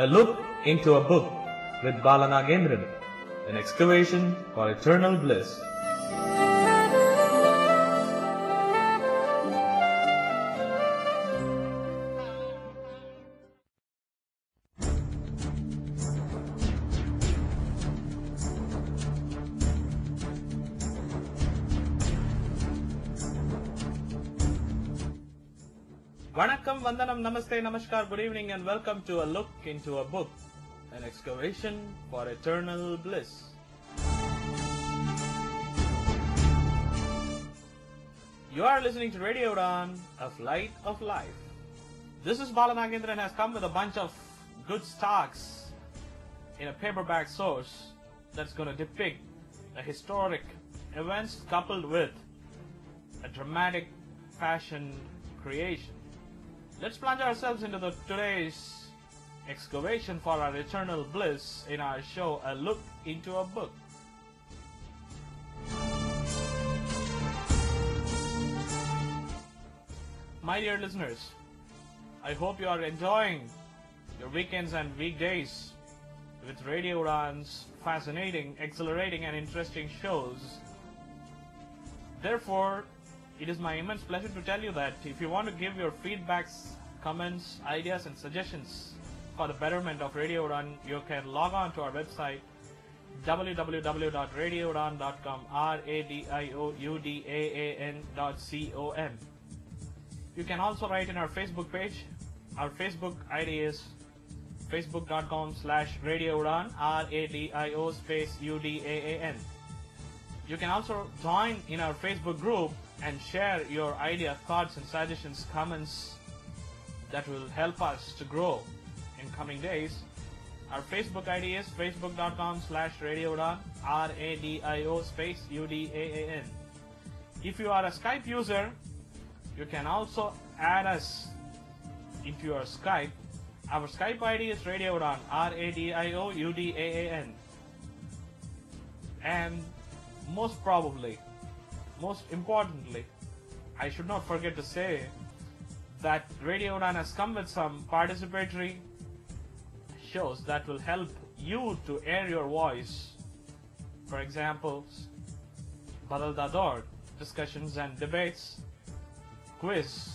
A look into a book with Bala Nagendran, an excavation for eternal bliss. Vanakkam, Vandanam, Namaste, Namaskar, good evening and welcome to a look into a book, an excavation for eternal bliss. You are listening to Radio Udan, a flight of life. This is Bala Nagendran and has come with a bunch of good stocks in a paperback source that's going to depict a historic events coupled with a dramatic fashion creation. Let's plunge ourselves into today's excavation for our eternal bliss in our show, A Look into a Book. My dear listeners, I hope you are enjoying your weekends and weekdays with Radio Udan's fascinating, exhilarating and interesting shows. Therefore, it is my immense pleasure to tell you that if you want to give your feedbacks, comments, ideas and suggestions for the betterment of Radio Udan, you can log on to our website www.radioudan.com, radioudan.com. You can also write in our Facebook page. Our Facebook ID is facebook.com/radioudan, radio space UDAAN. You can also join in our Facebook group and share your idea, thoughts and suggestions, comments that will help us to grow in coming days. Our Facebook ID is facebook.com/radioudan, radio space UDAAN. If you are a Skype user, you can also add us into your Skype. Our Skype ID is Radio Udan, RADIOUDAAN. And most importantly, I should not forget to say that Radio Udan has come with some participatory shows that will help you to air your voice. For example, Badal Dador, discussions and debates, quiz,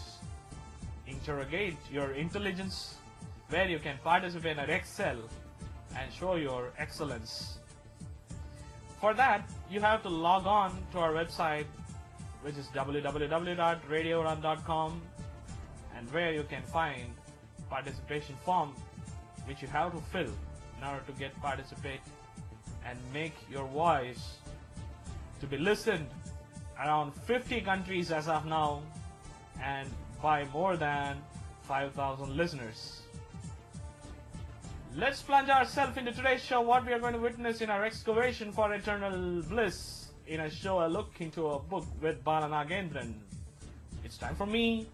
interrogate your intelligence, where you can participate and excel and show your excellence. For that, you have to log on to our website, which is www.radioudan.com, and where you can find participation form which you have to fill in order to participate and make your voice to be listened around 50 countries as of now and by more than 5,000 listeners. Let's plunge ourselves into today's show, what we are going to witness in our excavation for eternal bliss in a show, A Look into a Book with Bala Nagendran. It's time for me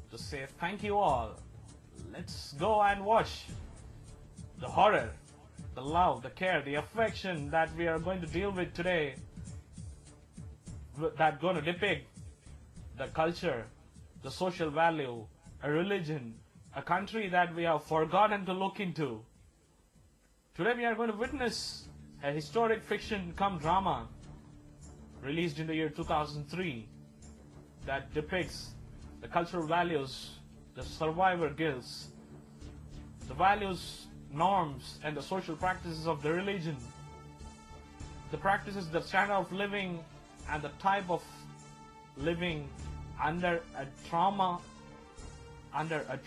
to say thank you all. Let's go and watch the horror, the love, the care, the affection that we are going to deal with today, that's going to depict the culture, the social value, a religion, a country that we have forgotten to look into. Today we are going to witness a historic fiction come drama released in the year 2003 that depicts the cultural values, the survivor guilds, the values, norms and the social practices of the religion, the practices, the standard of living and the type of living under a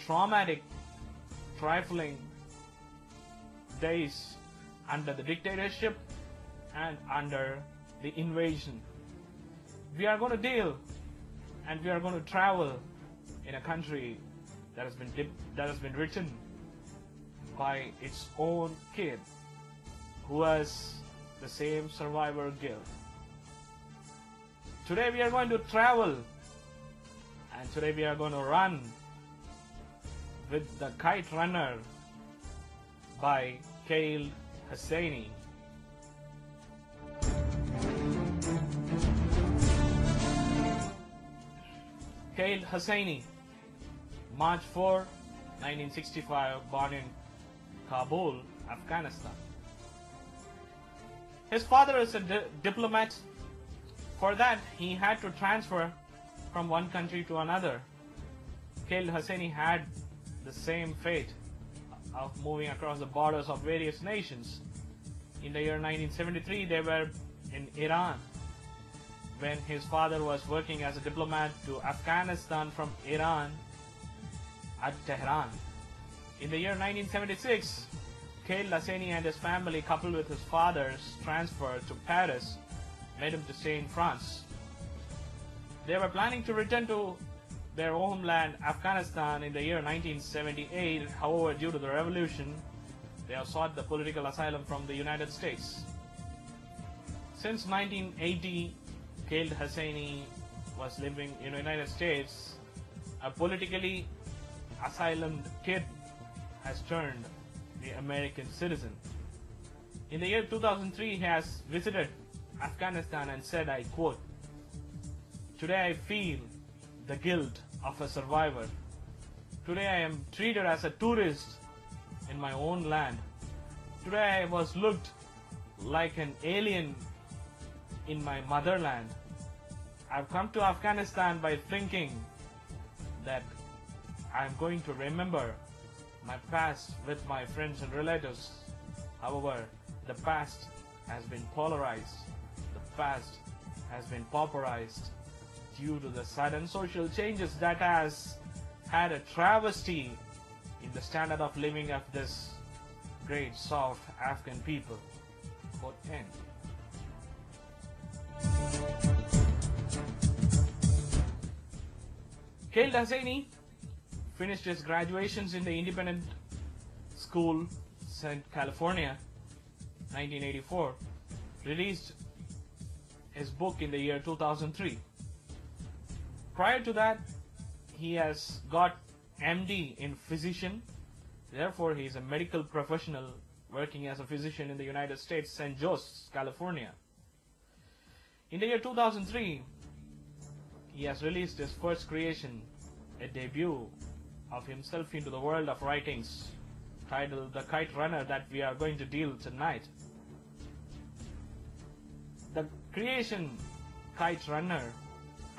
traumatic, trifling days under the dictatorship and under the invasion. We are going to deal and we are going to travel in a country that has been written by its own kid who has the same survivor guild. Today we are going to travel and today we are going to run with The Kite Runner by Khail Hosseini. Khail Hosseini, March 4, 1965, born in Kabul, Afghanistan. His father is a diplomat. For that, he had to transfer from one country to another. Khaled Hosseini had the same fate of moving across the borders of various nations. In the year 1973, they were in Iran when his father was working as a diplomat to Afghanistan from Iran at Tehran. In the year 1976, Khaled Hosseini and his family, coupled with his father's transfer to Paris, made him to stay in France. They were planning to return to their homeland, Afghanistan, in the year 1978. However, due to the revolution, they have sought the political asylum from the United States. Since 1980, Khaled Hosseini was living in the United States. A politically asylum kid has turned the American citizen. In the year 2003, he has visited Afghanistan and said, I quote, "Today I feel the guilt of a survivor. Today I am treated as a tourist in my own land. Today I was looked like an alien in my motherland. I've come to Afghanistan by thinking that I'm going to remember my past with my friends and relatives. However, the past has been polarized. The past has been pauperized due to the sudden social changes that has had a travesty in the standard of living of this great soft Afghan people." Quote end. Khaled Hosseini finished his graduations in the Independent School, St. California, 1984. Released his book in the year 2003. Prior to that, he has got MD in physician. Therefore, he is a medical professional working as a physician in the United States, St. Joseph's, California. In the year 2003, he has released his first creation, a debut of himself into the world of writings, titled The Kite Runner, that we are going to deal tonight. The creation, Kite Runner,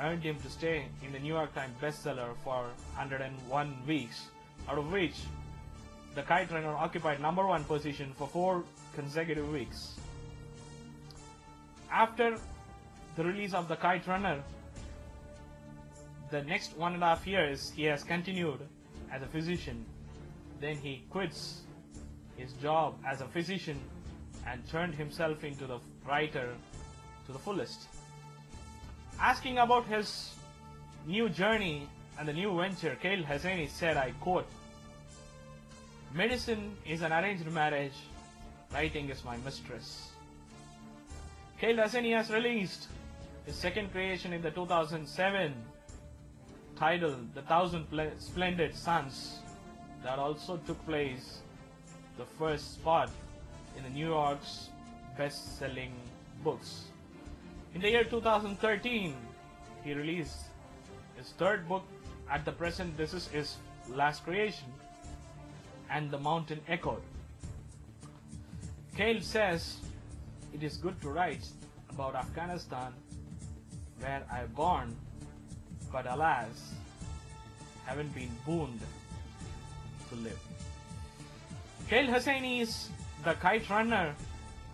earned him to stay in the New York Times bestseller for 101 weeks, out of which The Kite Runner occupied #1 position for 4 consecutive weeks. After the release of The Kite Runner, the next 1.5 years he has continued as a physician. Then he quits his job as a physician and turned himself into the writer to the fullest. Asking about his new journey and the new venture, Khaled Hosseini said, I quote, "Medicine is an arranged marriage. Writing is my mistress." Khaled Hosseini has released his second creation in the 2007, titled The Thousand Splendid Suns, that also took place the first spot in the New York's best-selling books. In the year 2013, he released his third book. At the present, this is his last creation, And the Mountain Echoed. Khaled says, "It is good to write about Afghanistan, where I born, but alas, haven't been booned to live." Khaled Hosseini's The Kite Runner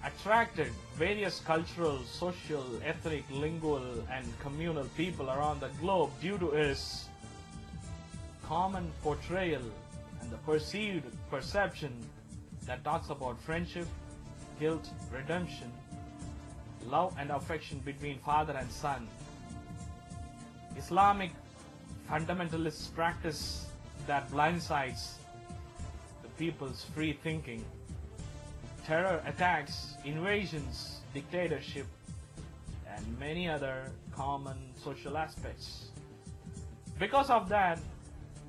attracted various cultural, social, ethnic, lingual, and communal people around the globe due to his common portrayal and the perceived perception that talks about friendship, guilt, redemption, love and affection between father and son. Islamic fundamentalist practice that blindsides the people's free thinking. Terror attacks, invasions, dictatorship, and many other common social aspects. Because of that,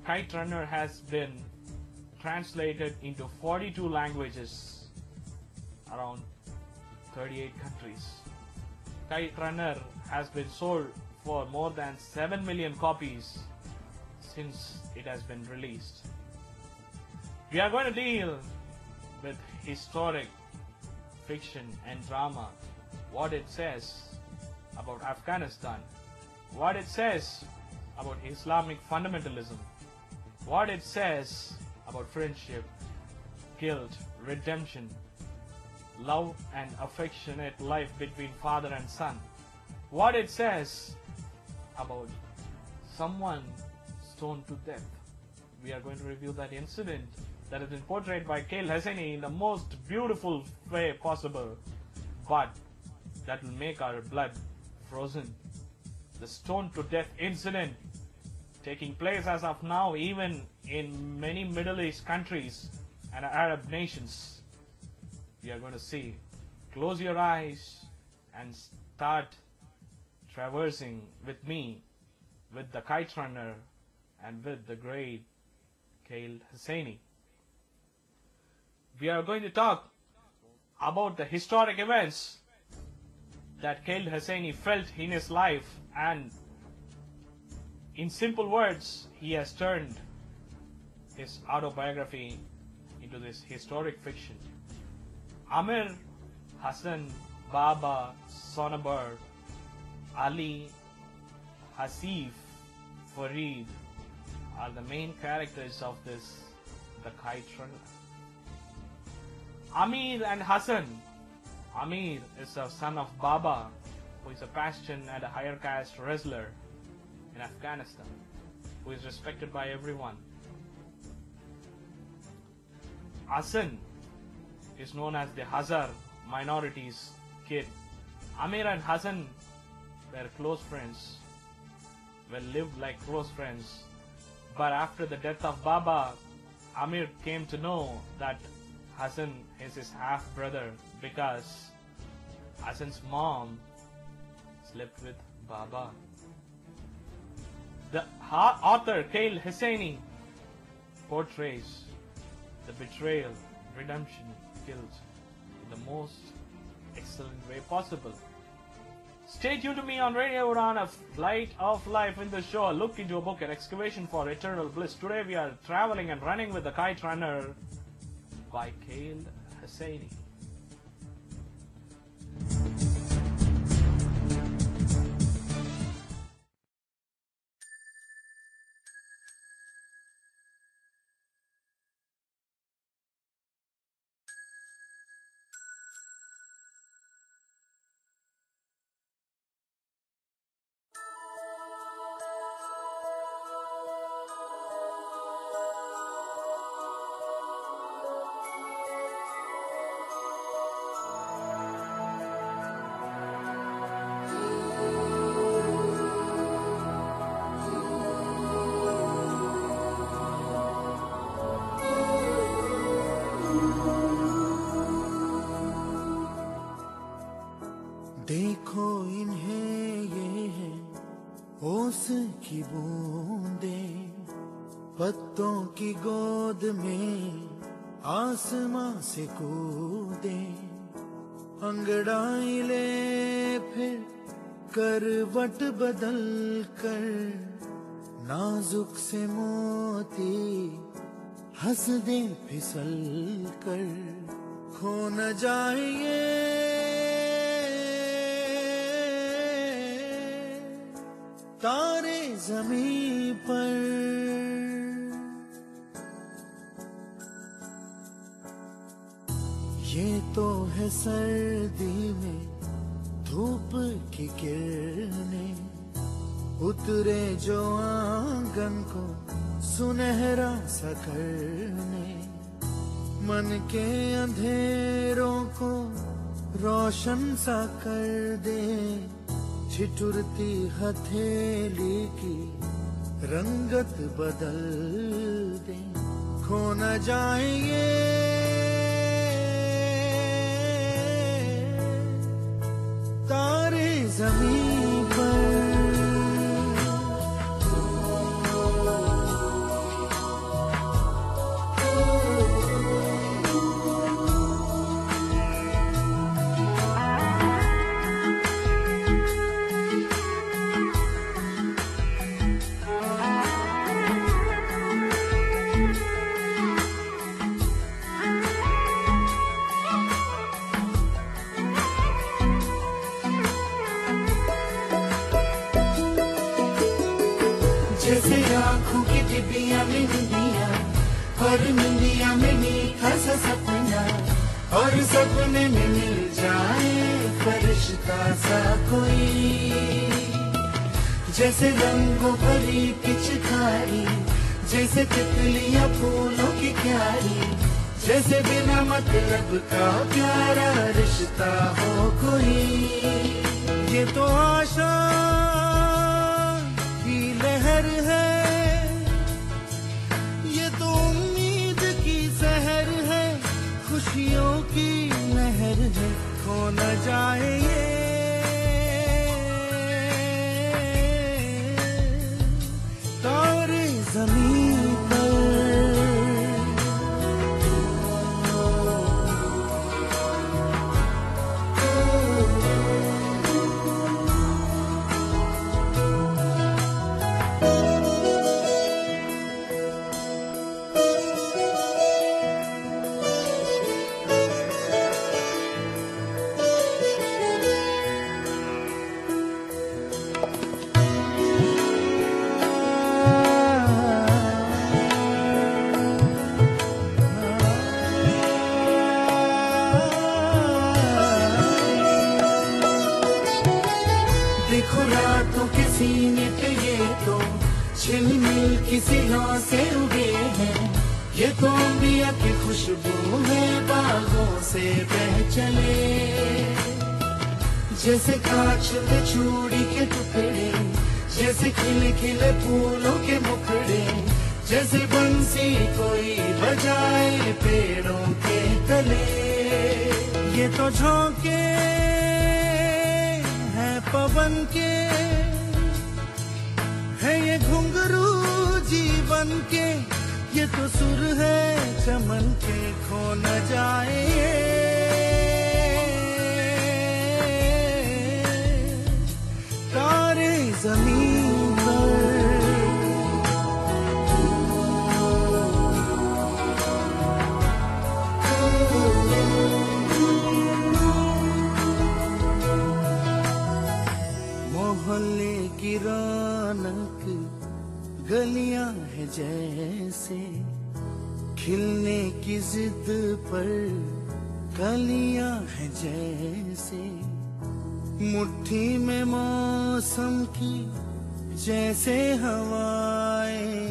Kite Runner has been translated into 42 languages, around 38 countries. Kite Runner has been sold for more than 7 million copies since it has been released. We are going to deal with historic fiction and drama, what it says about Afghanistan, what it says about Islamic fundamentalism, what it says about friendship, guilt, redemption, love and affectionate life between father and son, what it says about someone stoned to death. We are going to review that incident that has been portrayed by Khail Hosseini in the most beautiful way possible, but that will make our blood frozen. The stoned to death incident taking place as of now even in many Middle East countries and Arab nations. We are going to see. Close your eyes and start traversing with me, with the Kite Runner and with the great Khail Hosseini. We are going to talk about the historic events that Khail Hosseini felt in his life, and in simple words, he has turned his autobiography into this historic fiction. Amir, Hassan, Baba, Sonabar, Ali, Hasif, Farid are the main characters of this, The Kite Runner. Amir and Hassan. Amir is a son of Baba, who is a Pashtun and a higher caste wrestler in Afghanistan, who is respected by everyone. Hassan is known as the Hazar minorities kid. Amir and Hassan were close friends, lived like close friends. But after the death of Baba, Amir came to know that Hassan is his half-brother because Hassan's mom slept with Baba. The author Khail Hosseini portrays the betrayal, redemption, guilt in the most excellent way possible. Stay tuned to me on Radio Udan, a flight of life in the show. Look into a book, An Excavation for Eternal Bliss. Today we are traveling and running with the Kite Runner by Khail Hosseini. देखो इन्हें ये है ओस की बूंदें, पत्तों की गोद में आसमां से कूदे, अंगड़ाई ले फिर करवट बदल कर, नाजुक से मोती हंस दे फिसल कर, खो न जाएंगे तारे ज़मीं पर। ये तो है सर्दी में धूप की किरणें, उतरे जो आंगन को सुनहरा सा करने, मन के अंधेरों को रोशन सा कर दे, ठिठुरती हथेली की रंगत बदल दे, खो न जाएंगे तारे ज़मीं पर। आँखों की डिबिया में निंदिया, और निंदिया में मीठा सा सपना, और सपने में मिल जाए फरिश्ता सा कोई। जैसे रंगों भरी पिचकारी, जैसे तितलियां फूलों की क्यारी, जैसे बिना मतलब का प्यारा रिश्ता हो कोई। ये तो आशा की लहर है, ये तो उम्मीद की सहर है, खुशियों की लहर है, खो न जाए ये तारे ज़मीन पर। देखो रातों के सीने पे ये तो झिलमिल किसी लौ से उगे हैं, ये तो अंबिया की खुशबू है बागों से बह चले। जैसे कांच में चूड़ी के टुकड़े, जैसे खिले खिले फूलों के मुखड़े, जैसे बंसी कोई बजाए पेड़ों के तले। ये तो झोंके पवन के है, ये घुंघरू जीवन के, ये तो सुर है चमन के, खो न जाए तारे ज़मीन पर। मोहल्ले की रौनक गलियां है जैसे, खिलने की जिद पर कलियां है जैसे, मुट्ठी में मौसम की जैसे हवाएं,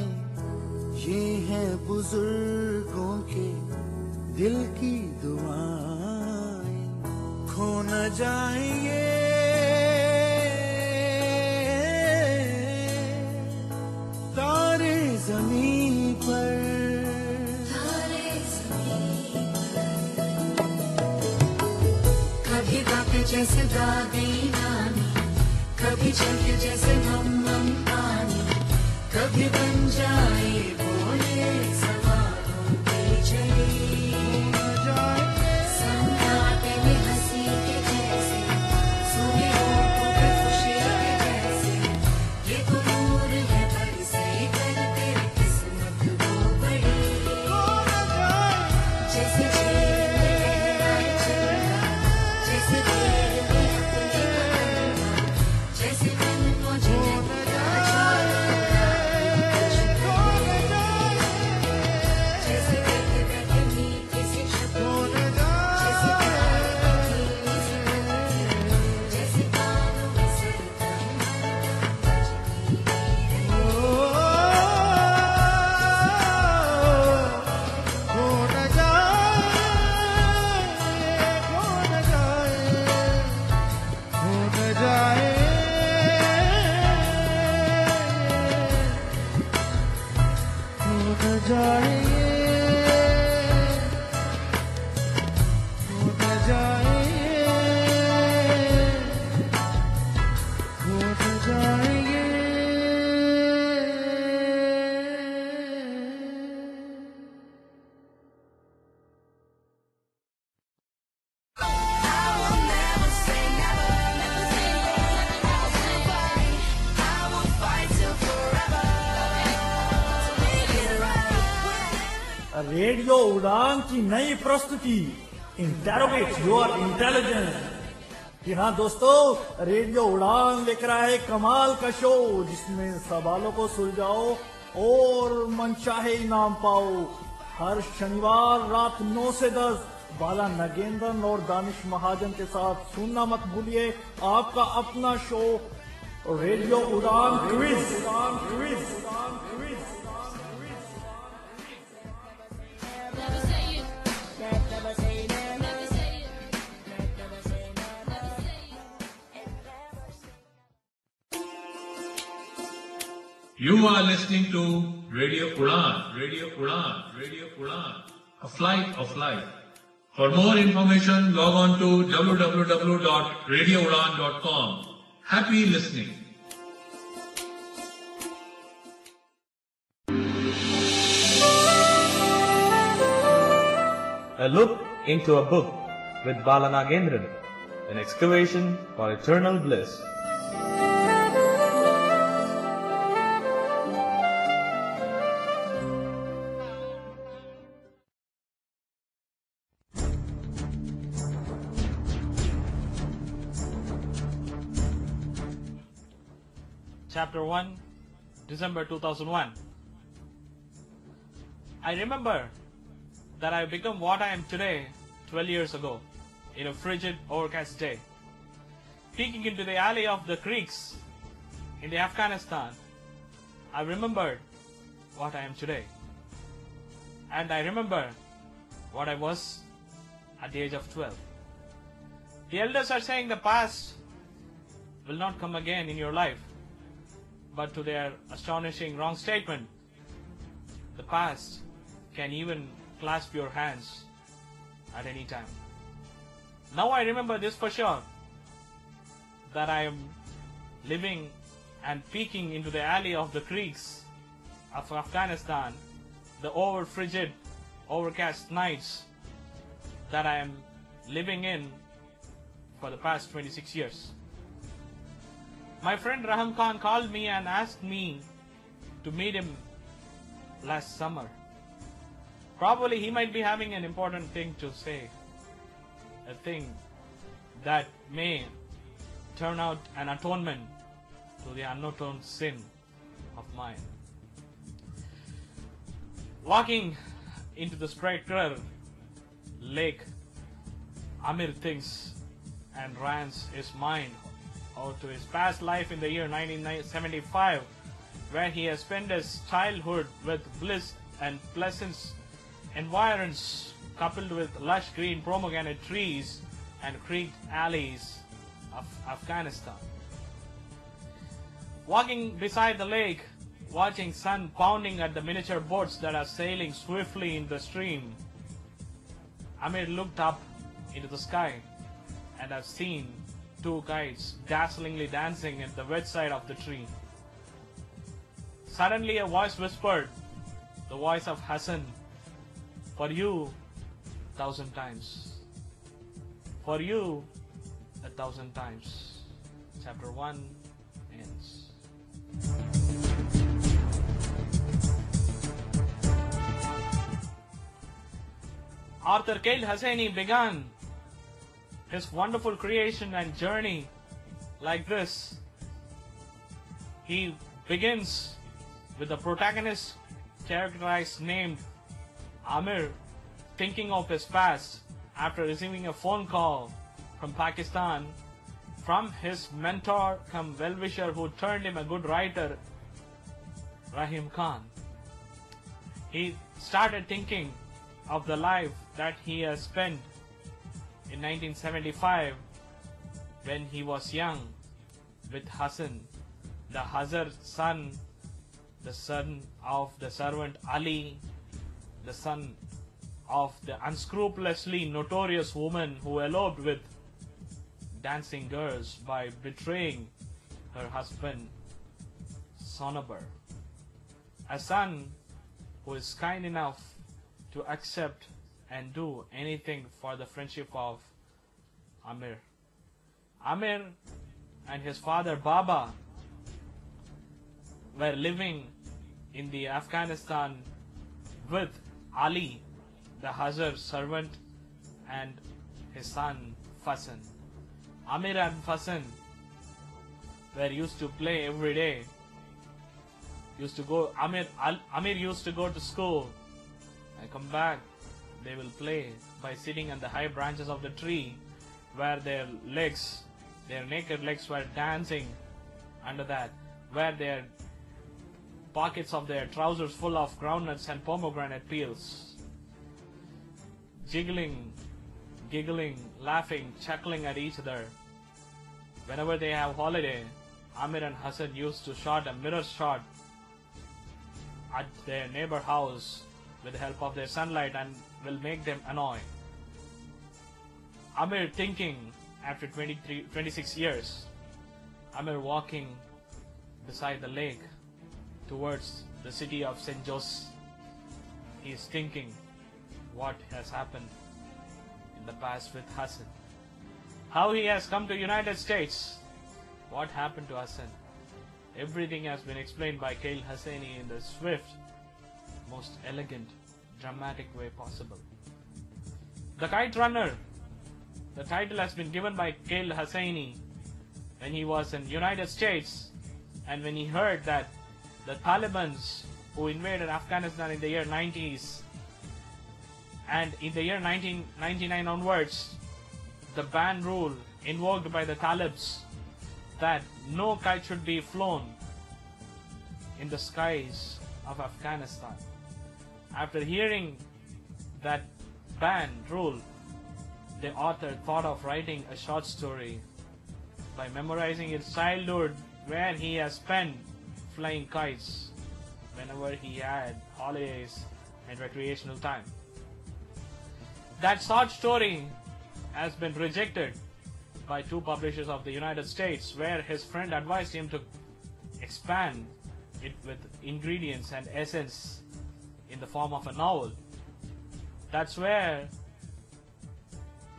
ये है बुजुर्गों के दिल की दुआएं, खो न जाएंगे तारे ज़मीन पर। कभी गाते जैसे दादी नानी, कभी चलते जैसे हम पानी, कभी बन जाए बोले सवालों की छड़ी। सन्नाटे में हंसी के जैसे, सुने होठों पे खुशी के जैसे, ये तो नूर है बरसे कर तेरी किस्मत वो बड़ी। जैसे झील में गहराई चलना, जैसे तेल में अपनी कहानियां, जैसे मन को जिंदगी का जाना, जैसे बैठे बैठे मीठे से शब्द, जैसे प्यार की धीमी सी पत्तियां, जैसे कानों में सरगम बजती रहे। खो न जाए, खो न जाए, खो न जाए, खो न जाए, खो न जाए, खो न जाएंगे। रेडियो उड़ान की नई प्रस्तुति इंटेरोगेट योर इंटेलिजेंस। जी हाँ दोस्तों, रेडियो उड़ान लेकर आए कमाल का शो जिसमें सवालों को सुलझाओ और मनचाहे इनाम पाओ। हर शनिवार रात 9 से 10 बाला नगेंद्रन और दानिश महाजन के साथ सुनना मत भूलिए आपका अपना शो रेडियो उड़ान quiz. You are listening to Radio Udan, Radio Udan, Radio Udan, a flight of life. For more information, log on to www.radioudan.com. Happy listening. A look into a book with Bala Nagendran, an excavation for eternal bliss. Chapter 1, December 2001. I remember that I became what I am today 12 years ago, in a frigid, overcast day. Peeking into the alley of the creeks in the Afghanistan, I remembered what I am today. And I remember what I was at the age of 12. The elders are saying the past will not come again in your life. But to their astonishing wrong statement, the past can even clasp your hands at any time. Now I remember this for sure, that I am living and peeking into the alley of the creeks of Afghanistan, the frigid, overcast nights that I am living in for the past 26 years. My friend Raham Khan called me and asked me to meet him last summer. Probably he might be having an important thing to say, a thing that may turn out an atonement to the unatoned sin of mine. Walking into the spectral lake, Amir thinks and rants his mind out to his past life in the year 1975, where he has spent his childhood with bliss and pleasant environs coupled with lush green pomegranate trees and creek alleys of Afghanistan. Walking beside the lake, watching sun pounding at the miniature boats that are sailing swiftly in the stream, Amir looked up into the sky and have seen two kites dazzlingly dancing at the wet side of the tree. Suddenly a voice whispered, the voice of Hassan, "For you, 1,000 times. For you, 1,000 times." Chapter 1 ends. Arthur Kale Hosseini began his wonderful creation and journey like this. He begins with the protagonist characterized named Amir thinking of his past after receiving a phone call from Pakistan from his mentor come well-wisher who turned him a good writer, Rahim Khan. He started thinking of the life that he has spent in 1975 when he was young with Hassan, the Hazar son, the son of the servant Ali, the son of the unscrupulously notorious woman who eloped with dancing girls by betraying her husband Sonabar. A son who is kind enough to accept and do anything for the friendship of Amir. Amir and his father Baba were living in the Afghanistan with Ali, the Hazar servant, and his son Fasan. Amir and Fasan were used to play every day Amir used to go to school and come back. They will play by sitting on the high branches of the tree where their naked legs were dancing under that, where their pockets of their trousers full of groundnuts and pomegranate peels. Jiggling, giggling, laughing, chuckling at each other. Whenever they have holiday, Amir and Hassan used to shot a mirror shot at their neighbor house with the help of their sunlight and will make them annoy. Amir thinking after 26 years, Amir walking beside the lake towards the city of St. Jose. He is thinking what has happened in the past with Hassan. How he has come to United States. What happened to Hassan? Everything has been explained by Khail Hosseini in the swift, most elegant, dramatic way possible. The Kite Runner. The title has been given by Khail Hosseini when he was in United States and when he heard that the Taliban who invaded Afghanistan in the year 90s and in the year 1999 onwards, the ban rule invoked by the Talibs that no kite should be flown in the skies of Afghanistan. After hearing that ban rule, the author thought of writing a short story by memorizing his childhood where he has spent flying kites whenever he had holidays and recreational time. That short story has been rejected by two publishers of the United States, where his friend advised him to expand it with ingredients and essence in the form of a novel. That's where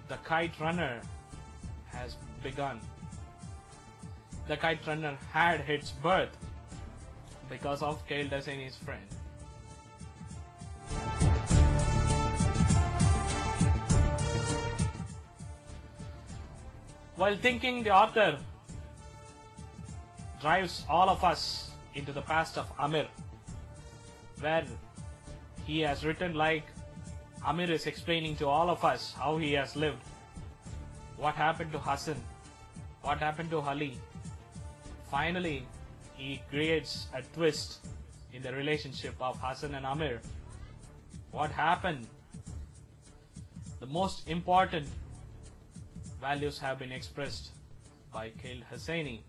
The Kite Runner has begun. The Kite Runner had its birth because of Khail Hosseini's friend. While thinking, the author drives all of us into the past of Amir, where he has written like Amir is explaining to all of us how he has lived, what happened to Hassan, what happened to Ali. Finally, he creates a twist in the relationship of Hassan and Amir. What happened? The most important values have been expressed by Khail Hosseini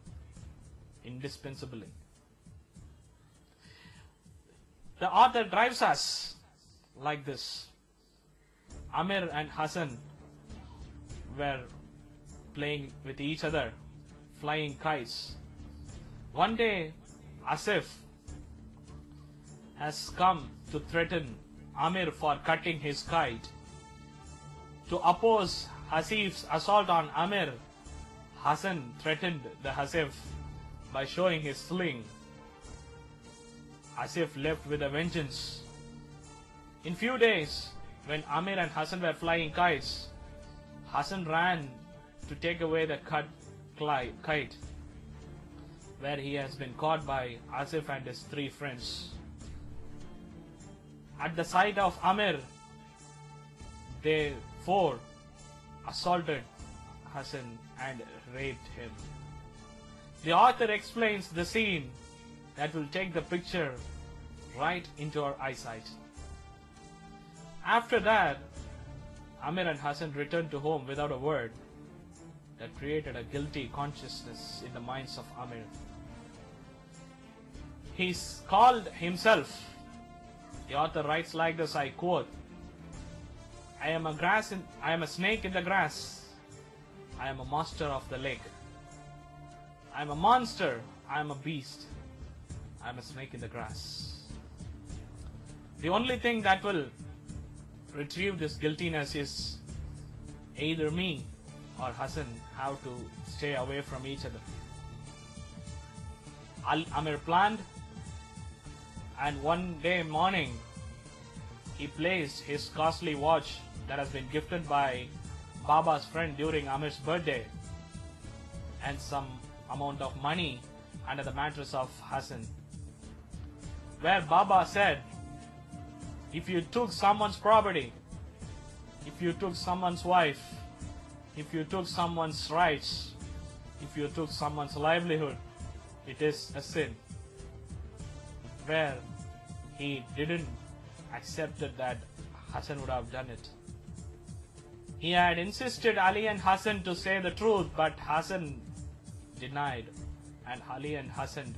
indispensably. The author drives us like this. Amir and Hassan were playing with each other, flying kites. One day, Asif has come to threaten Amir for cutting his kite. To oppose Asif's assault on Amir, Hassan threatened the Asif by showing his sling. Asif left with a vengeance. In few days, when Amir and Hassan were flying kites, Hassan ran to take away the cut kite, where he has been caught by Asif and his three friends. At the sight of Amir, they four assaulted Hassan and raped him. The author explains the scene that will take the picture right into our eyesight. After that, Amir and Hassan returned to home without a word. That created a guilty consciousness in the minds of Amir. He's called himself, the author writes like this, I quote, I am a snake in the grass. I am a master of the lake. I am a monster. I am a beast. I am a snake in the grass. The only thing that will retrieve this guiltiness is either me or Hassan have to stay away from each other. Amir planned, and one day morning he placed his costly watch that has been gifted by Baba's friend during Amir's birthday and some amount of money under the mattress of Hassan. where Baba said, if you took someone's property, if you took someone's wife, if you took someone's rights, if you took someone's livelihood, it is a sin. Where he didn't accept that Hassan would have done it. He had insisted Ali and Hassan to say the truth, but Hassan denied, and Ali and Hassan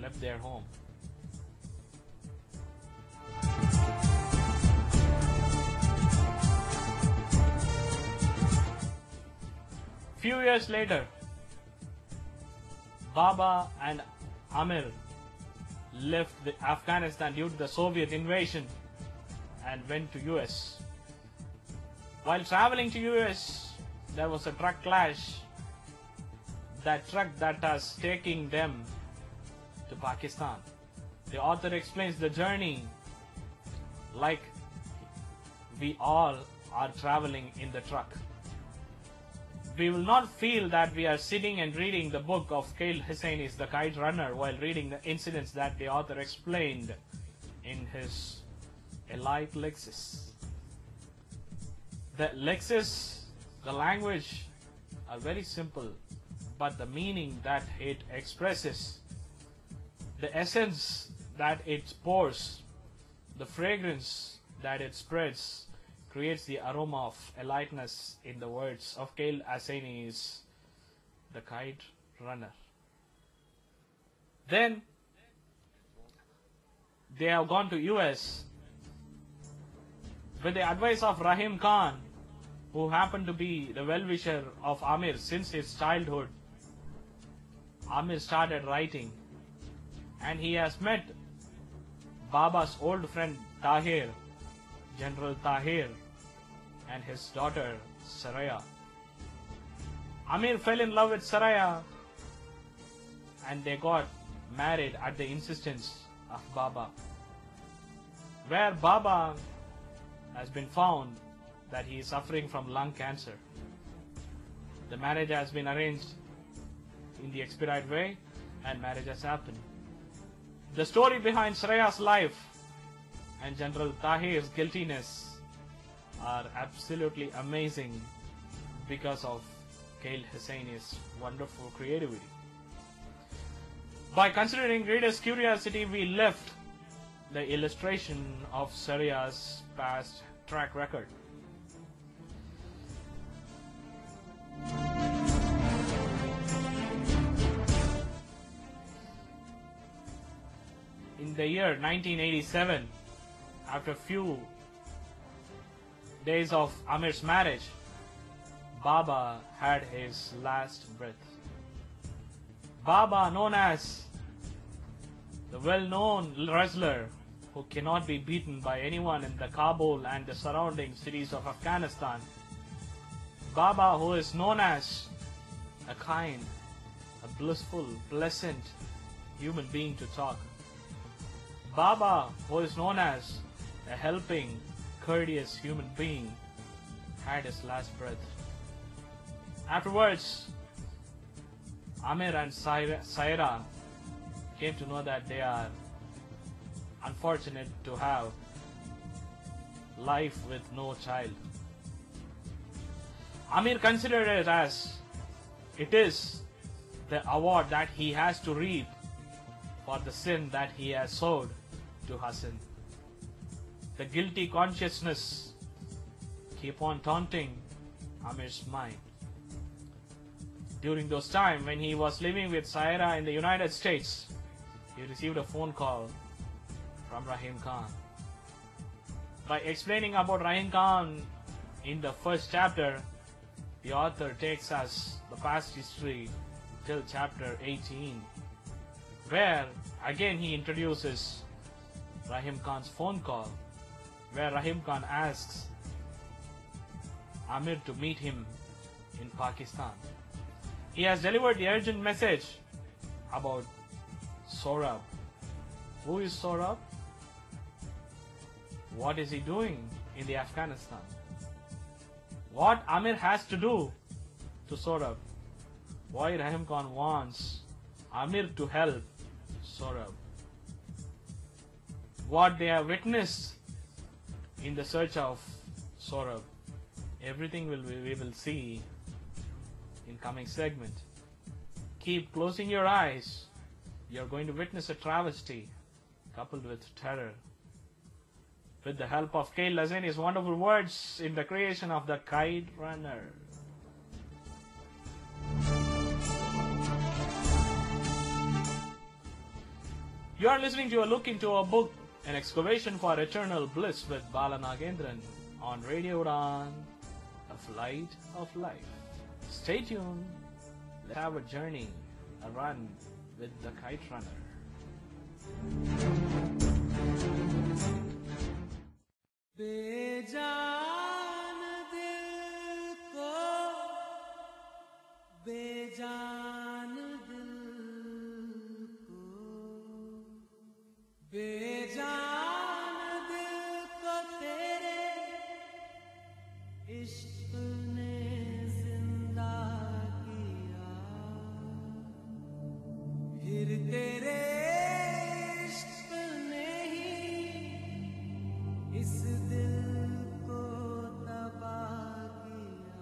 left their home. Few years later, Baba and Amir left Afghanistan due to the Soviet invasion and went to US. While traveling to US, there was a truck clash. That truck that was taking them to Pakistan. The author explains the journey like we all are traveling in the truck. We will not feel that we are sitting and reading the book of Khail Hosseini's The Kite Runner while reading the incidents that the author explained in his Elite Lexis. The Lexis, the language, are very simple, but the meaning that it expresses, the essence that it pours, the fragrance that it spreads, creates the aroma of eliteness in the words of Khail Hosseini's The Kite Runner. Then they have gone to US with the advice of Rahim Khan, who happened to be the well-wisher of Amir since his childhood. Amir started writing, and he has met Baba's old friend Tahir, General Tahir, and his daughter Saraya. Amir fell in love with Saraya, and they got married at the insistence of Baba, where Baba has been found that he is suffering from lung cancer. The marriage has been arranged in the expedite way, and marriage has happened. The story behind Saraya's life and General Tahir's guiltiness are absolutely amazing because of Khail Hosseini's wonderful creativity. By considering readers' curiosity, we left the illustration of Saraya's past track record. In the year 1987, after a few days of Amir's marriage, Baba had his last breath. Baba, known as the well-known wrestler who cannot be beaten by anyone in the Kabul and the surrounding cities of Afghanistan, Baba, who is known as a kind, a blissful, pleasant human being to talk, Baba, who is known as a helping, courteous human being, had his last breath. Afterwards, Amir and Saira came to know that they are unfortunate to have life with no child. Amir considered it as it is the award that he has to reap for the sin that he has sowed to Hassan. The guilty consciousness keep on taunting Amir's mind. During those times when he was living with Saira in the United States, he received a phone call from Rahim Khan. By explaining about Rahim Khan in the first chapter, the author takes us the past history till chapter 18, where again he introduces Rahim Khan's phone call, where Rahim Khan asks Amir to meet him in Pakistan. He has delivered the urgent message about Sohrab. Who is Sohrab? What is he doing in the Afghanistan? What Amir has to do to Sohrab? Why Rahim Khan wants Amir to help Sohrab? what they have witnessed in the search of Saurabh. Everything we will see in coming segment. Keep closing your eyes. You're going to witness a travesty coupled with terror. With the help of K. Lazani's wonderful words in the creation of the Kite Runner. You are listening to a look into a book, An Excavation for Eternal Bliss with Bala Nagendran on Radio Udan, A Flight of Life. Stay tuned. Let's have a journey, a run with the Kite Runner. बेजान दिल को बेजान दिल को बेजान दिल को तेरे इश्क ने जिंदा किया फिर तेरे इश्क ने ही इस दिल को तबाह किया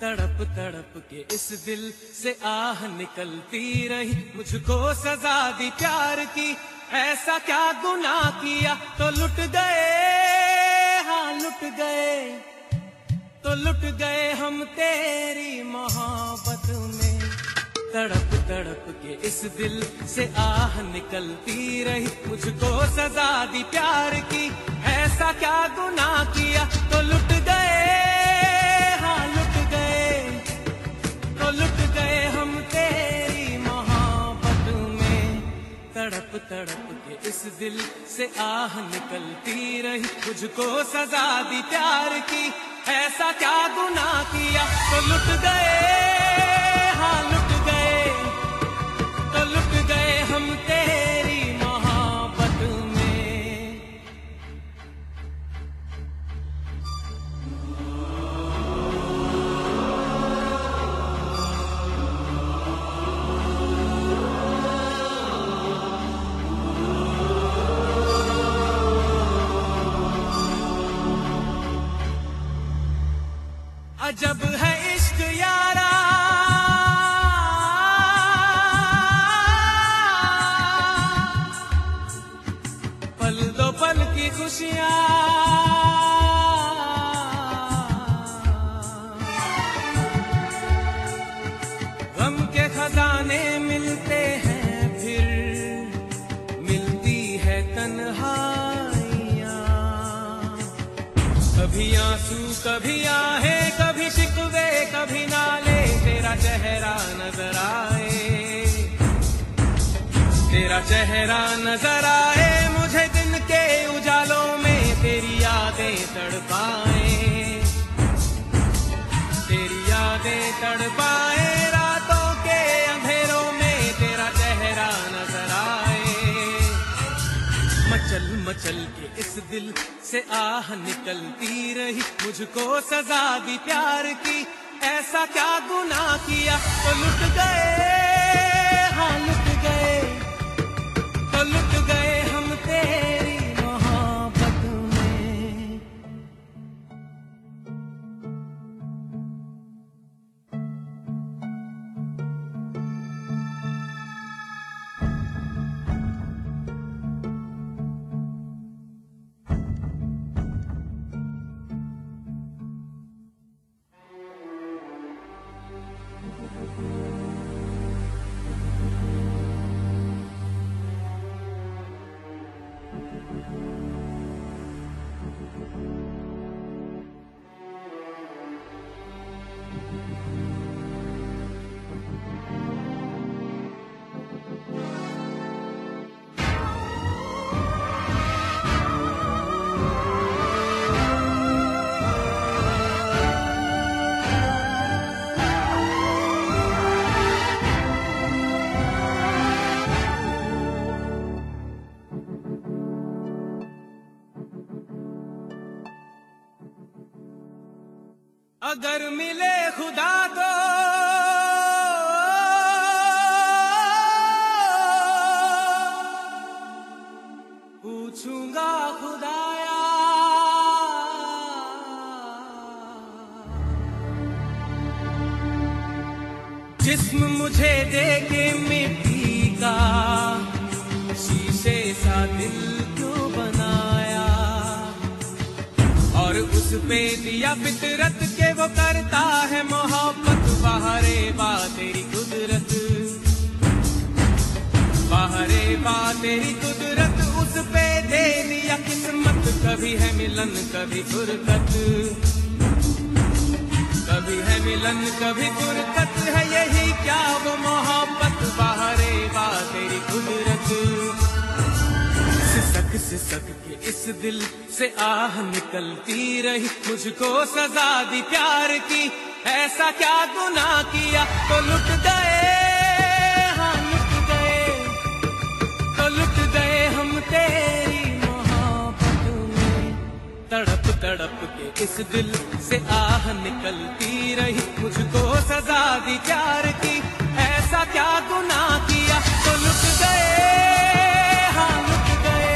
तड़प तड़प के इस दिल से आह निकलती रही मुझको सजा दी प्यार की ऐसा क्या गुनाह किया तो लुट गए हाँ लुट गए तो लुट गए हम तेरी मोहब्बत में तड़प तड़प के इस दिल से आह निकलती रही मुझको सजा दी प्यार की ऐसा क्या गुनाह किया तो लुट गए हाँ लुट गए हम तेरी मोहब्बत में तड़प तड़प के इस दिल से आह निकलती रही मुझको सजा दी प्यार की ऐसा क्या गुनाह किया तो लुट गए हाँ लुट गए हम तेरी मोहब्बत में अजब है इश्क यारा पल दो पल की खुशियां गम के खजाने मिलते हैं फिर मिलती है तन्हाइयां कभी आंसू कभी आहे कभी शिकवे कभी नाले तेरा चेहरा नजर आए तेरा चेहरा नजर आए मुझे दिन के उजालों में तेरी यादें तड़पाए तेरी यादें तड़पाए रातों के अंधेरों में तेरा चेहरा नजर आए मचल मचल के इस दिल से आह निकलती रही मुझको सजा दी प्यार की ऐसा क्या गुनाह किया तो लुट गए हाँ लुट गए हम तेरी मोहब्बत में अगर मिले खुदा तो पूछूंगा खुदाया जिस्म मुझे दे के मिट्टी का शीशे सा दिल क्यों बनाया और उस पे दिया फितरत के वो करता है मोहब्बत बाहरे बा तेरी कुदरत बाहरे बा तेरी कुदरत उस पे दे दिया किस्मत कभी है मिलन कभी फुरकत कभी है मिलन कभी फुरकत है यही क्या वो मोहब्बत बाहरे बा तेरी कुदरत सिसक सिसक के इस दिल से आह निकलती रही मुझको सजा दी प्यार की ऐसा क्या गुनाह किया तो लुट गए हाँ लुट गए तो लुट गए हम तेरी मोहब्बत में तड़प तड़प के इस दिल से आह निकलती रही मुझको सजा दी प्यार की ऐसा क्या गुनाह किया तो लुट गए हाँ लुट गए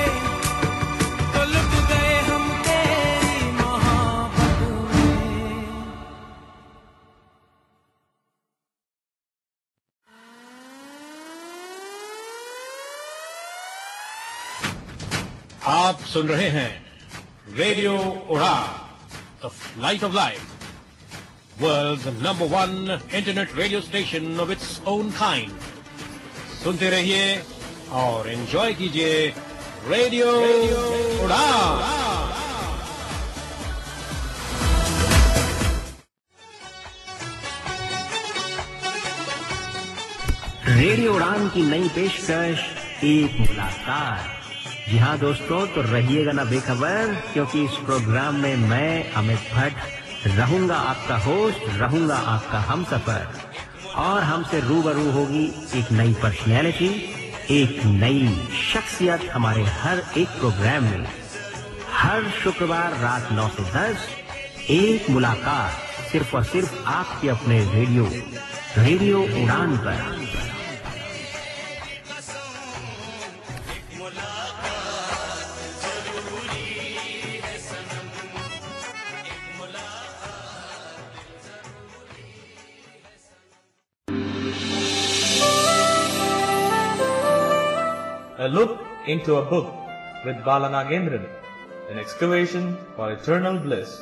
तो लुट गए हम तेरी मोहब्बत में आप सुन रहे हैं radio Udaan the flight of life world's number 1 internet radio station of its own kind सुनते रहिए और एंजॉय कीजिए रेडियो उड़ान रेडियो उड़ान की नई पेशकश एक मुलाकात। जी हाँ दोस्तों, तो रहिएगा ना बेखबर क्योंकि इस प्रोग्राम में मैं अमित भट्ट रहूंगा आपका होस्ट, रहूंगा आपका हमसफर और हमसे रूबरू होगी एक नई पर्सनैलिटी, एक नई शख्सियत हमारे हर एक प्रोग्राम में। हर शुक्रवार रात 9 से 10 एक मुलाकात सिर्फ और सिर्फ आपके अपने रेडियो उड़ान पर। A look into a book with Bala Nagendran, an excavation for eternal bliss.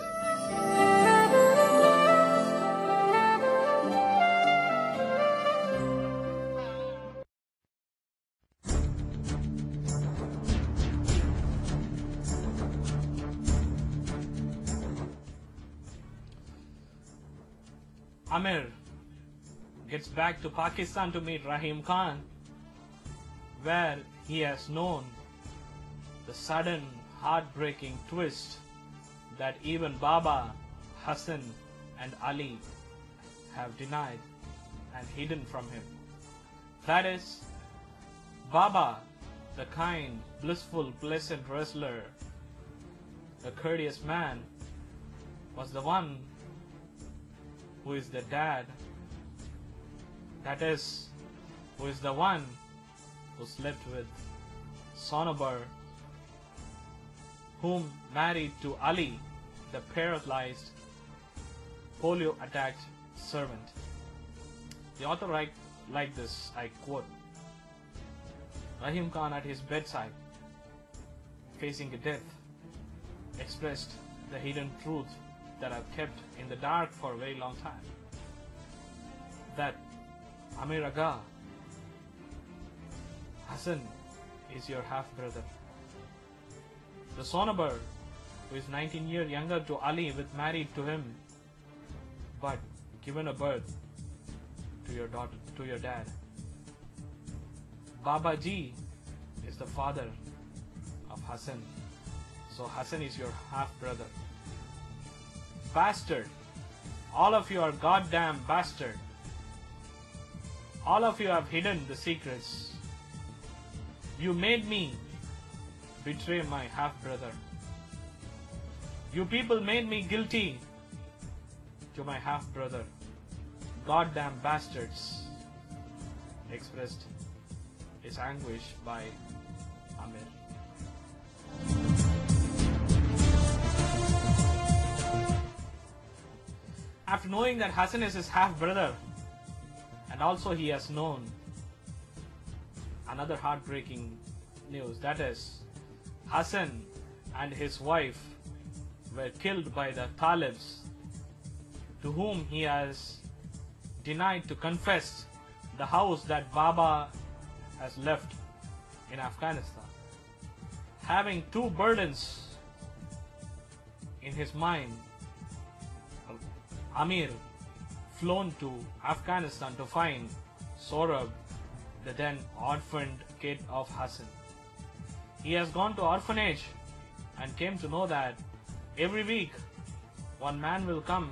Amir gets back to Pakistan to meet Rahim Khan, where he has known the sudden heartbreaking twist that even Baba, Hassan and Ali have denied and hidden from him. That is, Baba, the kind, blissful, pleasant wrestler, the courteous man, was the one who is the dad, that is, who is the one who slept with Sonabar, whom married to Ali, the paralyzed, polio-attacked servant. The author writes like this, I quote, Rahim Khan at his bedside, facing death, expressed the hidden truth that I've kept in the dark for a very long time. That Amir Aga, Hassan is your half-brother. The Sonabar, who is 19 years younger to Ali, with married to him, but given a birth to your daughter, to your dad. Baba Ji is the father of Hassan, so Hassan is your half-brother. Bastard, all of you are goddamn bastard. All of you have hidden the secrets. You made me betray my half-brother. You people made me guilty to my half-brother. Goddamn bastards, expressed his anguish by Amir. After knowing that Hassan is his half-brother, and also he has known another heartbreaking news, that is, Hassan and his wife were killed by the Talibs, to whom he has denied to confess the house that Baba has left in Afghanistan. Having two burdens in his mind, Amir flown to Afghanistan to find Saurabh, the then orphaned kid of Hassan. He has gone to orphanage and came to know that every week one man will come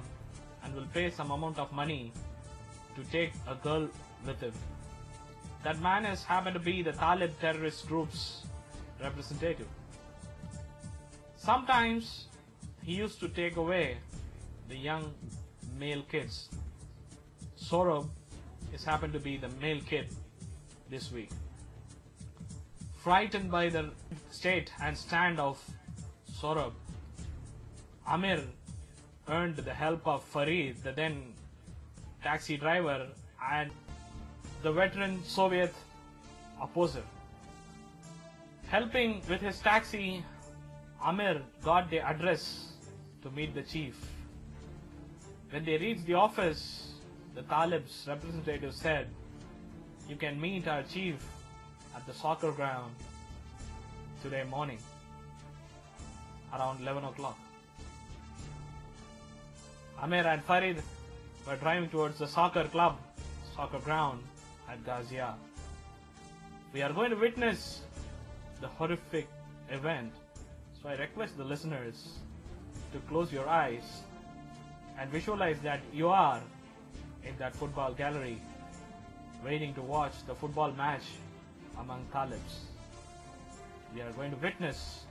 and will pay some amount of money to take a girl with him. That man has happened to be the Talib terrorist group's representative. Sometimes he used to take away the young male kids. Saurabh is happened to be the male kid this week. Frightened by the state and stand of Saurabh, Amir earned the help of Farid, the then taxi driver and the veteran Soviet opposer. Helping with his taxi, Amir got the address to meet the chief. When they reached the office, the Talib's representative said, "You can meet our chief at the soccer ground today morning around 11 o'clock. Amir and Farid were driving towards the soccer ground at Ghazia. We are going to witness the horrific event, so I request the listeners to close your eyes and visualize that you are in that football gallery waiting to watch the football match among Talibs. We are going to witness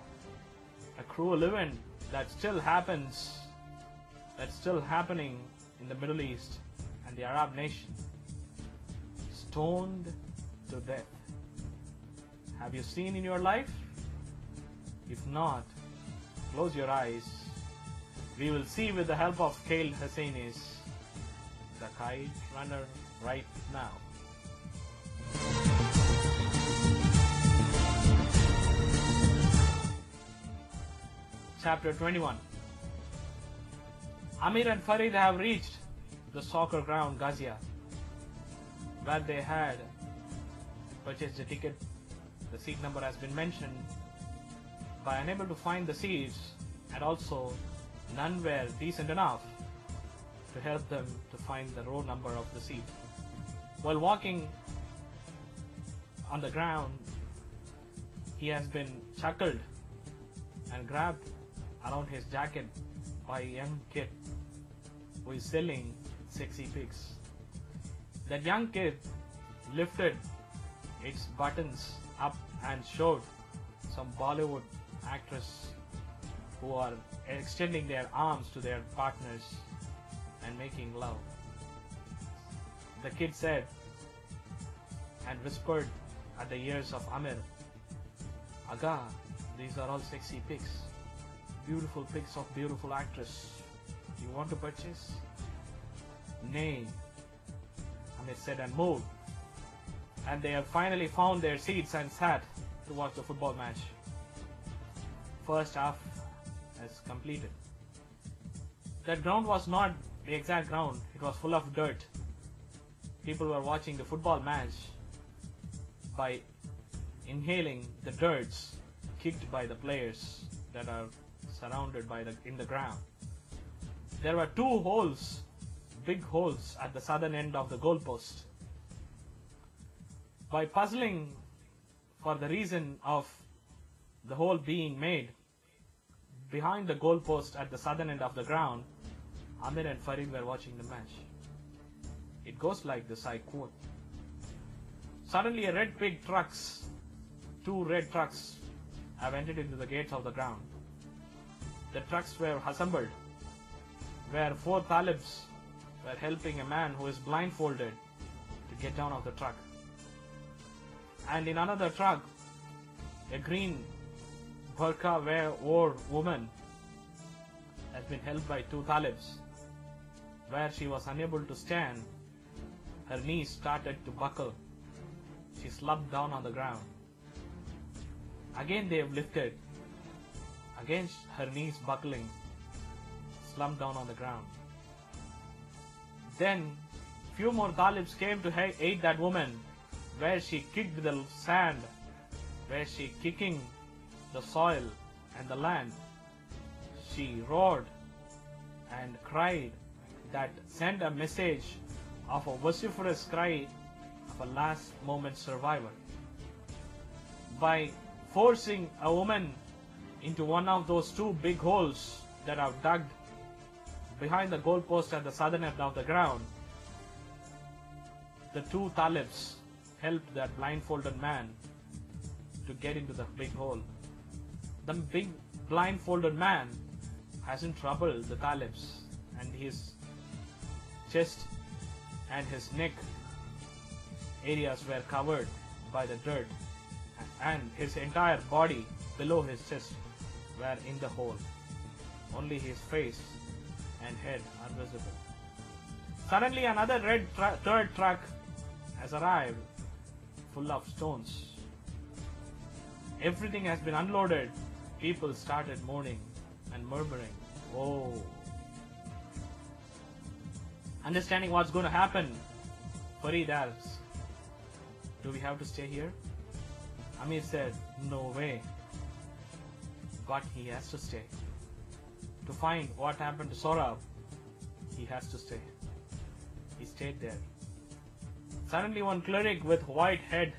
a cruel event that still happens, that's still happening in the Middle East and the Arab nation. Stoned to death. Have you seen in your life? If not, close your eyes. We will see with the help of Kale Hassainis, the Kite Runner, right now. Chapter 21. Amir and Farid have reached the soccer ground Ghazia, where they had purchased a ticket. The seat number has been mentioned, but unable to find the seats, and also none were decent enough to help them to find the row number of the seat. While walking on the ground, he has been chuckled and grabbed around his jacket by a young kid who is selling sexy pics. That young kid lifted its buttons up and showed some Bollywood actors who are extending their arms to their partners and making love. The kid said and whispered at the ears of Amir, "Aga, these are all sexy pics. Beautiful pics of beautiful actress. You want to purchase?" "Nay," Amir said and moved. And they have finally found their seats and sat to watch the football match. First half has completed. That ground was not the exact ground, it was full of dirt. People were watching the football match by inhaling the dirts kicked by the players that are surrounded by in the ground. There were two holes, big holes at the southern end of the goalpost. By puzzling for the reason of the hole being made behind the goalpost at the southern end of the ground, Amir and Farid were watching the match. It goes like this, I quote. Suddenly two red trucks have entered into the gates of the ground. The trucks were assembled where 4 Talibs were helping a man who is blindfolded to get down of the truck. And in another truck, a green burqa wore woman has been held by 2 Talibs, where she was unable to stand. Her knees started to buckle. She slumped down on the ground. Again they have lifted. Again her knees buckling, slumped down on the ground. Then few more Talibs came to aid that woman, where she kicked the sand, where she kicking the soil and the land. She roared and cried that sent a message of a vociferous cry of a last moment survivor. By forcing a woman into one of those 2 big holes that are dug behind the goalpost at the southern end of the ground, the 2 Talibs helped that blindfolded man to get into the big hole. The big blindfolded man hasn't troubled the Talibs, and his chest and his neck areas were covered by the dirt, and his entire body below his chest were in the hole. Only his face and head are visible. Suddenly another red third truck has arrived, full of stones. Everything has been unloaded. People started mourning and murmuring, "Oh." Understanding what's going to happen, Farid asked, "Do we have to stay here?" Amir said, "No way." But he has to stay. To find what happened to Sohrab, he has to stay. He stayed there. Suddenly one cleric with white head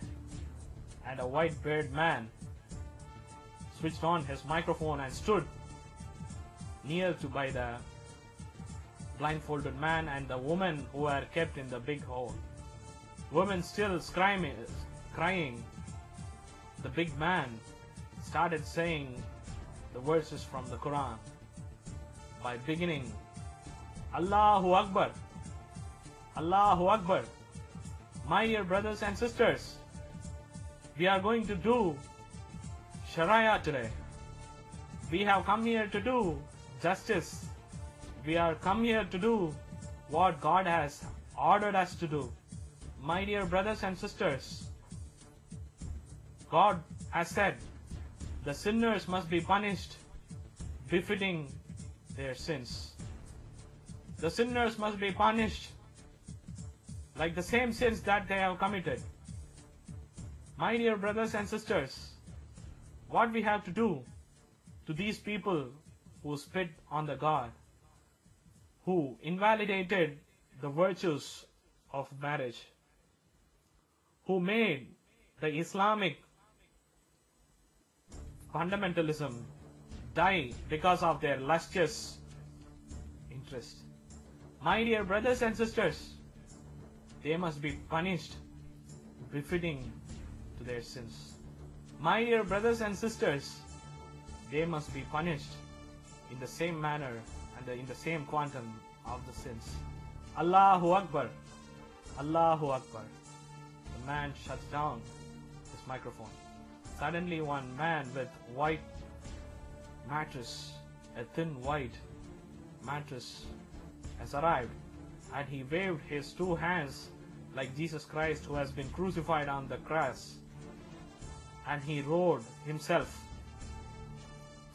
and a white beard man switched on his microphone and stood near to by the blindfolded man and the woman who were kept in the big hole. Woman still crying. The big man started saying the verses from the Quran by beginning, "Allahu Akbar, Allahu Akbar." My dear brothers and sisters, we are going to do Sharia today. We have come here to do justice. We are come here to do what God has ordered us to do. My dear brothers and sisters, God has said the sinners must be punished befitting their sins. The sinners must be punished like the same sins that they have committed. My dear brothers and sisters, what we have to do to these people who spit on the God, who invalidated the virtues of marriage, who made the Islamic fundamentalism die because of their luscious interest. My dear brothers and sisters, they must be punished befitting to their sins. My dear brothers and sisters, they must be punished in the same manner and in the same quantum of the sins. Allahu Akbar, Allahu Akbar. The man shuts down his microphone. Suddenly one man with white mattress, a thin white mattress, has arrived, and he waved his 2 hands like Jesus Christ who has been crucified on the cross, and he roared himself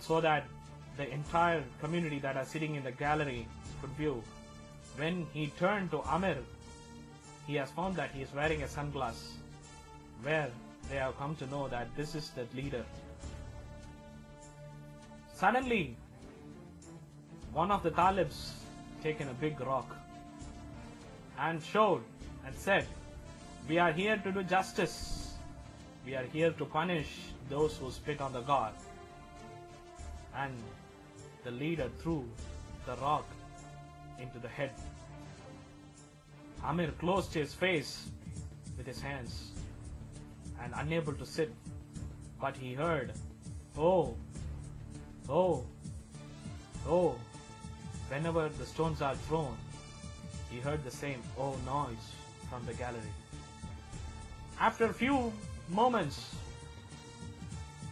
so that the entire community that are sitting in the gallery could view. When he turned to Amir, he has found that he is wearing a sunglass, where they have come to know that this is the leader. Suddenly, one of the Talibs taken a big rock and showed and said, "We are here to do justice. We are here to punish those who spit on the God." And the leader threw the rock into the head. Amir closed his face with his hands and unable to sit, but he heard, "Oh, oh, oh." whenever the stones are thrown, he heard the same "oh" noise from the gallery. After a few moments,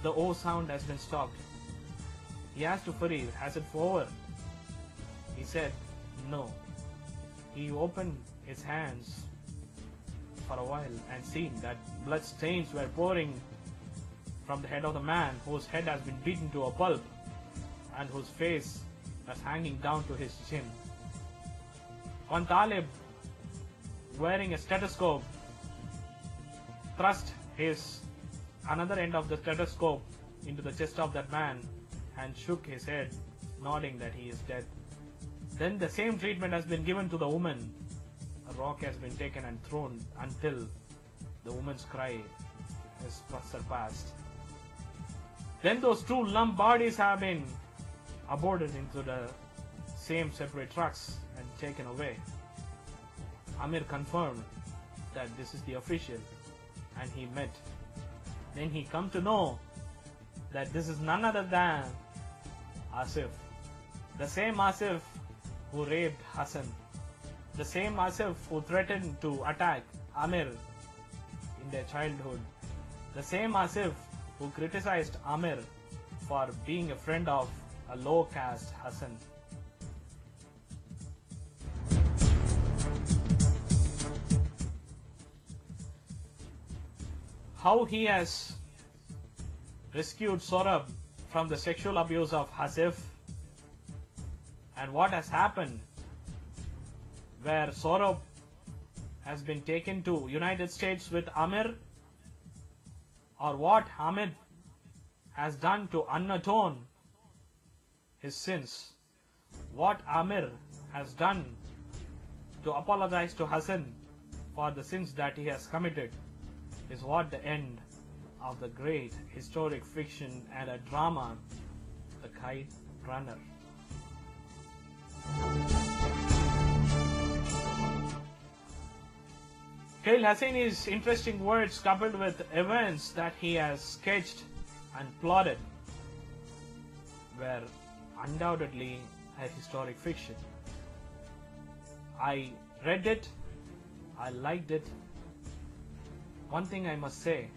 the "oh" sound has been stopped. He asked to Farid, "Has it over?" He said, "No." He opened his hands for a while and seen that blood stains were pouring from the head of the man whose head has been beaten to a pulp and whose face was hanging down to his chin. One Talib, wearing a stethoscope, thrust his another end of the stethoscope into the chest of that man and shook his head, nodding that he is dead. Then the same treatment has been given to the woman. A rock has been taken and thrown until the woman's cry is surpassed. Then those two lump bodies have been aborted into the same separate trucks and taken away. Amir confirmed that this is the official, and he met. Then he come to know that this is none other than Asif, the same Asif who raped Hassan, the same Asif who threatened to attack Amir in their childhood, the same Asif who criticized Amir for being a friend of a low caste Hassan. How he has rescued Saurabh from the sexual abuse of Hasif, and what has happened where Saurabh has been taken to United States with Amir, or what Hamid has done to unatone his sins, what Amir has done to apologize to Hassan for the sins that he has committed, is what the end of the great historic fiction and a drama, The Kite Runner. Khail Hosseini's interesting words coupled with events that he has sketched and plotted were undoubtedly a historic fiction. I read it, I liked it. One thing I must say,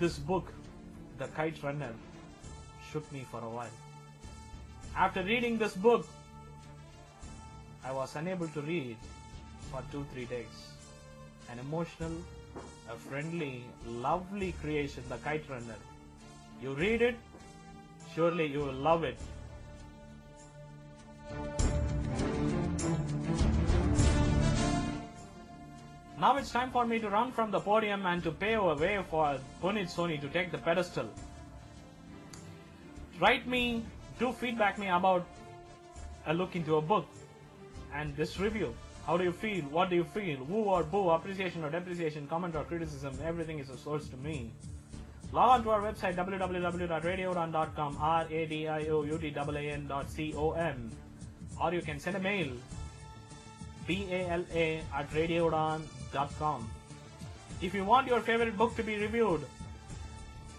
this book, The Kite Runner, shook me for a while. After reading this book, I was unable to read for 2-3 days. An emotional, a friendly, lovely creation, The Kite Runner. You read it, surely you will love it. Now it's time for me to run from the podium and to pave a way for Punit Soni to take the pedestal. Write me, do feedback me about a look into a book and this review. How do you feel? What do you feel? Woo or boo, appreciation or depreciation, comment or criticism, everything is a source to me. Log on to our website www.radioudan.com, radioutdan.com, or you can send a mail bala@radioudan.com. If you want your favorite book to be reviewed,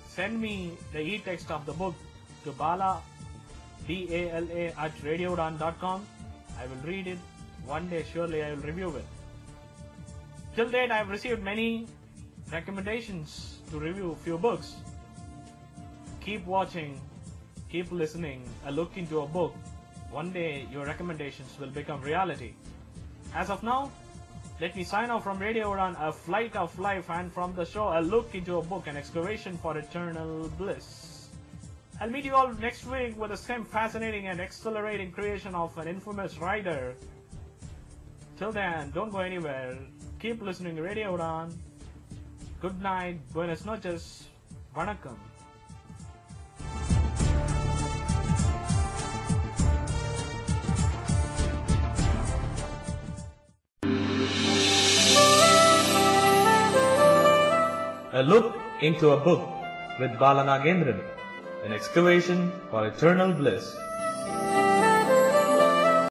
send me the e-text of the book to bala@radioudan.com. I will read it. One day surely I will review it. Till date I have received many recommendations to review few books. Keep watching, keep listening, a look into a book. One day your recommendations will become reality. As of now, let me sign off from Radio Udan, A Flight of Life, and from the show, A Look into a Book, an excavation for eternal bliss. I'll meet you all next week with the same fascinating and exhilarating creation of an infamous writer. Till then, don't go anywhere. Keep listening to Radio Udan. Good night, buenas noches, vanakkam. A Look into a Book with Bala Nagendran, an excavation for eternal bliss.